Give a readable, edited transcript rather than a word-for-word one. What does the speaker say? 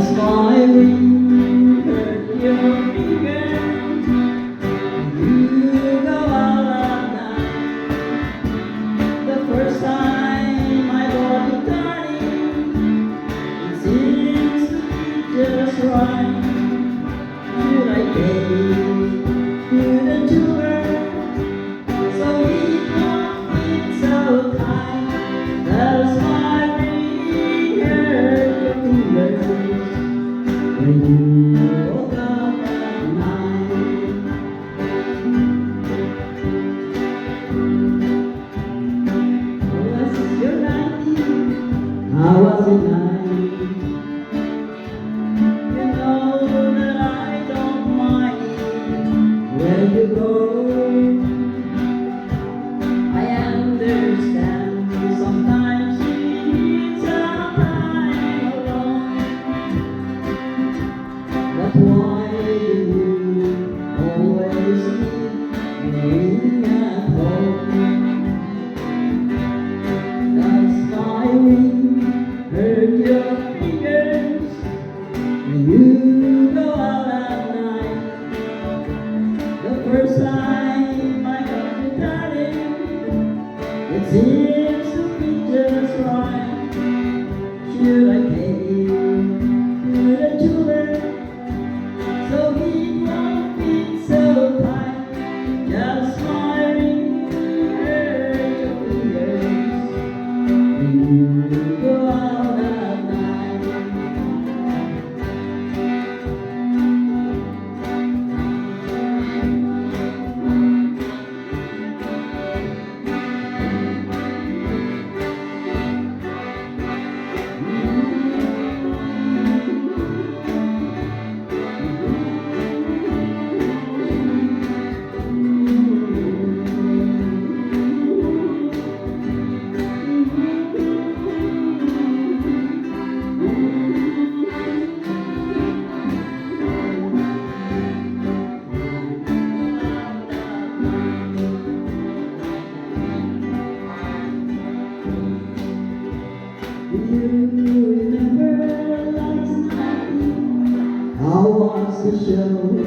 Just my ring hurt your finger. You go out at night. The first time I bought you, darling, it seems to be just right. Should I take you the tour so it won't be so tight? Does my ring hurt your fingers when you walk out at night? Was your night? How was it night? You know that I don't mind where you go. I understand sometimes you need some time alone. But why do you always need me at home? Does my ring hurt your fingers when you go out at night? The first time I got you, darling, it seems to be just right. Should I take you to the jeweler so it won't be so tight? Just my ring hurt your fingers when you go out at night. Do you remember last night? How was the show?